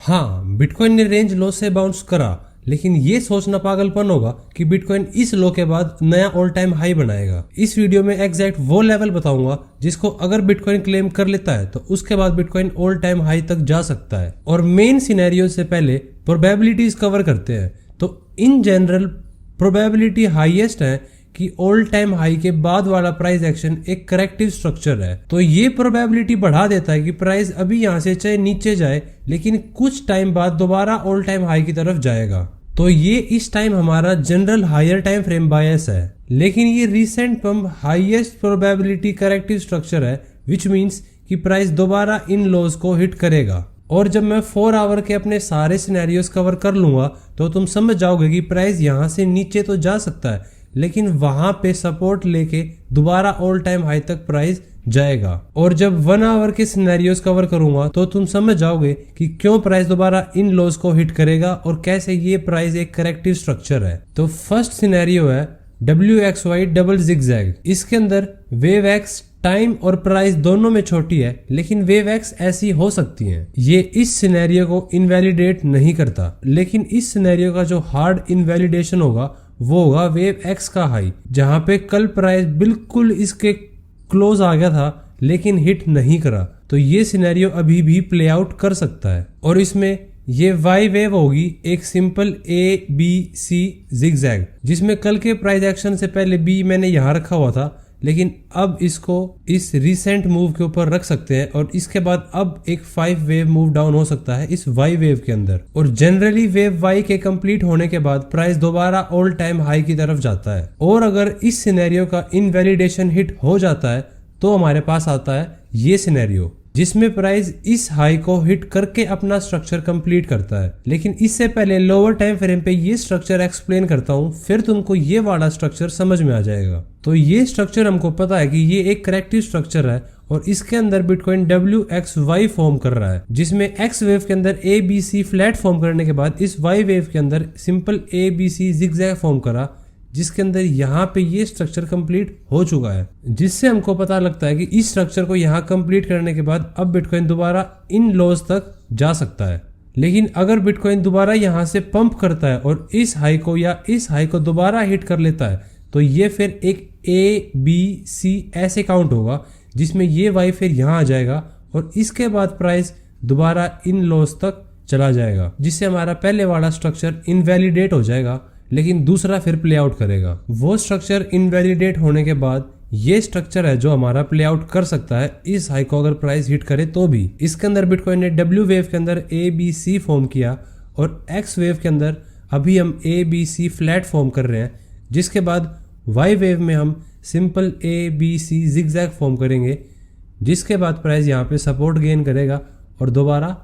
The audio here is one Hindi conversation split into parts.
हाँ, बिटकॉइन ने रेंज लो से बाउंस करा, लेकिन ये सोचना पागलपन होगा कि बिटकॉइन इस लो के बाद नया ऑल टाइम हाई बनाएगा। इस वीडियो में एग्जैक्ट वो लेवल बताऊंगा जिसको अगर बिटकॉइन क्लेम कर लेता है तो उसके बाद बिटकॉइन ऑल टाइम हाई तक जा सकता है। और मेन सिनेरियो से पहले प्रोबेबिलिटीज कवर करते हैं। तो इन जनरल प्रोबेबिलिटी हाईएस्ट है कि ऑल टाइम हाई के बाद वाला प्राइस एक्शन एक करेक्टिव स्ट्रक्चर है। तो ये प्रोबेबिलिटी बढ़ा देता है कि प्राइस अभी यहाँ से चाहे नीचे जाए लेकिन कुछ टाइम बाद दोबारा ऑल टाइम हाई की तरफ जाएगा। तो ये इस टाइम हमारा जनरल हायर टाइम फ्रेम बायस है, लेकिन ये recent pump highest probability corrective structure है, विच मीन्स कि प्राइस दोबारा इन लोज को हिट करेगा। और जब मैं 4 आवर के अपने सारे सिनेरियोस कवर कर लूंगा तो तुम समझ जाओगे कि प्राइस यहाँ से नीचे तो जा सकता है, लेकिन वहां पे सपोर्ट लेके दोबारा ऑल टाइम हाई तक प्राइस जाएगा। और जब 1 आवर के सिनेरियोस कवर करूंगा तो तुम समझ जाओगे कि क्यों प्राइस दोबारा इन लोज को हिट करेगा और कैसे ये प्राइस एक करेक्टिव स्ट्रक्चर है। तो फर्स्ट सिनेरियो है WXY डबल जिगजैग। इसके अंदर वेव एक्स टाइम और प्राइस दोनों में छोटी है, लेकिन वेव एक्स ऐसी हो सकती है। ये इस सिनेरियो को इनवैलिडेट नहीं करता, लेकिन इस सिनेरियो का जो हार्ड इनवैलिडेशन होगा वो होगा वेव एक्स का हाई, जहां पे कल प्राइस बिल्कुल इसके क्लोज आ गया था लेकिन हिट नहीं करा। तो ये सिनेरियो अभी भी प्ले आउट कर सकता है। और इसमें ये वाई वेव होगी एक सिंपल ABC जिगजैग, जिसमें कल के प्राइस एक्शन से पहले B मैंने यहां रखा हुआ था, लेकिन अब इसको इस रिसेंट मूव के ऊपर रख सकते हैं और इसके बाद अब एक 5 वेव मूव डाउन हो सकता है इस वाई वेव के अंदर। और जनरली वेव वाई के कंप्लीट होने के बाद प्राइस दोबारा ऑल टाइम हाई की तरफ जाता है। और अगर इस सिनेरियो का इनवैलिडेशन हिट हो जाता है तो हमारे पास आता है ये सिनेरियो, जिसमें प्राइस इस हाई को हिट करके अपना स्ट्रक्चर कंप्लीट करता है। लेकिन इससे पहले लोअर टाइम फ्रेम पे ये स्ट्रक्चर एक्सप्लेन करता हूँ, फिर तुमको ये वाला स्ट्रक्चर समझ में आ जाएगा। तो ये स्ट्रक्चर हमको पता है कि ये एक करेक्टिव स्ट्रक्चर है और इसके अंदर बिटकॉइन WXY फॉर्म कर रहा है, जिसमें X वेव के अंदर ABC फ्लैट फॉर्म करने के बाद इस Y वेव के अंदर सिंपल ABC जिगजैग फॉर्म करा, जिसके अंदर यहाँ पे ये स्ट्रक्चर कंप्लीट हो चुका है। जिससे हमको पता लगता है कि इस स्ट्रक्चर को यहाँ कंप्लीट करने के बाद अब बिटकॉइन दोबारा इन लोज तक जा सकता है। लेकिन अगर बिटकॉइन दोबारा यहाँ से पंप करता है और इस हाई को या इस हाई को दोबारा हिट कर लेता है तो ये फिर एक ABC ऐसे काउंट होगा, जिसमें ये वाई फिर यहाँ आ जाएगा और इसके बाद प्राइस दोबारा इन लोज तक चला जाएगा, जिससे हमारा पहले वाला स्ट्रक्चर इनवैलिडेट हो जाएगा, लेकिन दूसरा फिर प्ले आउट करेगा। वो स्ट्रक्चर इनवैलिडेट होने के बाद ये स्ट्रक्चर है जो हमारा प्ले आउट कर सकता है इस हाई को अगर प्राइस हिट करे तो भी। इसके अंदर बिटकॉइन ने W वेव के अंदर ABC फॉर्म किया और X वेव के अंदर अभी हम ABC फ्लैट फॉर्म कर रहे हैं, जिसके बाद Y वेव में हम सिंपल ABC जिगजैग फॉर्म करेंगे, जिसके बाद प्राइस यहाँ पे सपोर्ट गेन करेगा और दोबारा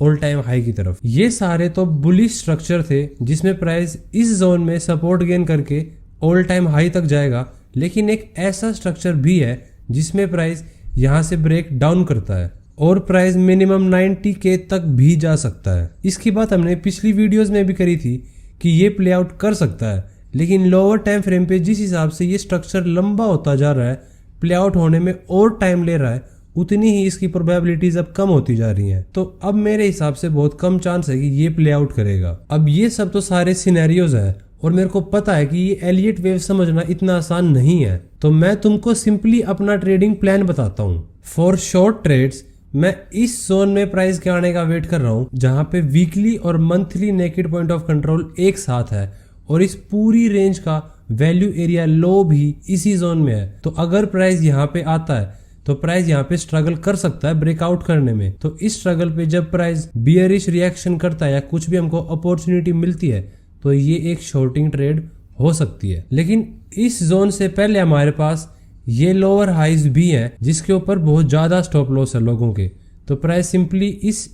ऑल टाइम हाई की तरफ। ये सारे तो बुलिश स्ट्रक्चर थे जिसमें प्राइस इस जोन में सपोर्ट गेन करके ऑल टाइम हाई तक जाएगा, लेकिन एक ऐसा स्ट्रक्चर भी है जिसमें प्राइस यहाँ से ब्रेक डाउन करता है और प्राइस मिनिमम 90K तक भी जा सकता है। इसकी बात हमने पिछली वीडियोस में भी करी थी कि ये प्ले आउट कर सकता है, लेकिन लोअर टाइम फ्रेम पे जिस हिसाब से ये स्ट्रक्चर लंबा होता जा रहा है, प्ले आउट होने में और टाइम ले रहा है, उतनी ही इसकी प्रोबेबिलिटीज अब कम होती जा रही हैं। तो अब मेरे हिसाब से बहुत कम चांस है कि ये प्ले आउट करेगा। अब ये सब तो सारे सिनेरियोज हैं और मेरे को पता है कि ये एलियट वेव समझना इतना आसान नहीं है, तो मैं तुमको सिंपली अपना ट्रेडिंग प्लान बताता हूँ। फॉर शॉर्ट ट्रेड्स मैं इस जोन में प्राइस के आने का वेट कर रहा हूँ, जहाँ पे वीकली और monthly naked point of control एक साथ है और इस पूरी रेंज का वैल्यू एरिया लो भी इसी जोन में है। तो अगर प्राइस यहाँ पे आता है तो प्राइस यहाँ पे स्ट्रगल कर सकता है ब्रेकआउट करने में। तो इस स्ट्रगल पे जब प्राइस बियरिश रिएक्शन करता है या कुछ भी हमको अपॉर्चुनिटी मिलती है तो ये एक शॉर्टिंग ट्रेड हो सकती है। लेकिन इस जोन से पहले हमारे पास ये लोअर हाइज भी है जिसके ऊपर बहुत ज्यादा स्टॉप लॉस है लोगों के। तो price simply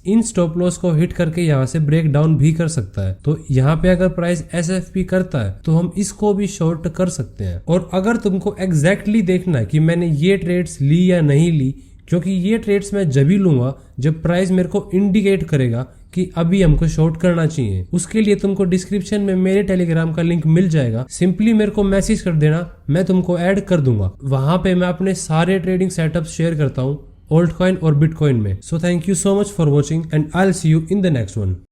in stop loss को हिट करके यहाँ से ब्रेक डाउन भी कर सकता है। तो यहाँ पे अगर प्राइस SFP करता है तो हम इसको भी शॉर्ट कर सकते हैं। और अगर तुमको एग्जैक्टली देखना है कि मैंने ये ट्रेड्स ली या नहीं ली, क्योंकि ये ट्रेड्स मैं जब ही लूंगा जब प्राइस मेरे को इंडिकेट करेगा कि अभी हमको शॉर्ट करना चाहिए। उसके लिए तुमको डिस्क्रिप्शन में मेरे टेलीग्राम का लिंक मिल जाएगा, सिंपली मेरे को मैसेज कर देना, मैं तुमको ऐड कर दूंगा। वहां पे मैं अपने सारे ट्रेडिंग सेटअप शेयर करता हूँ ओल्ड कॉइन और बिटकॉइन में। So thank you so much for watching and I will see you in the next one.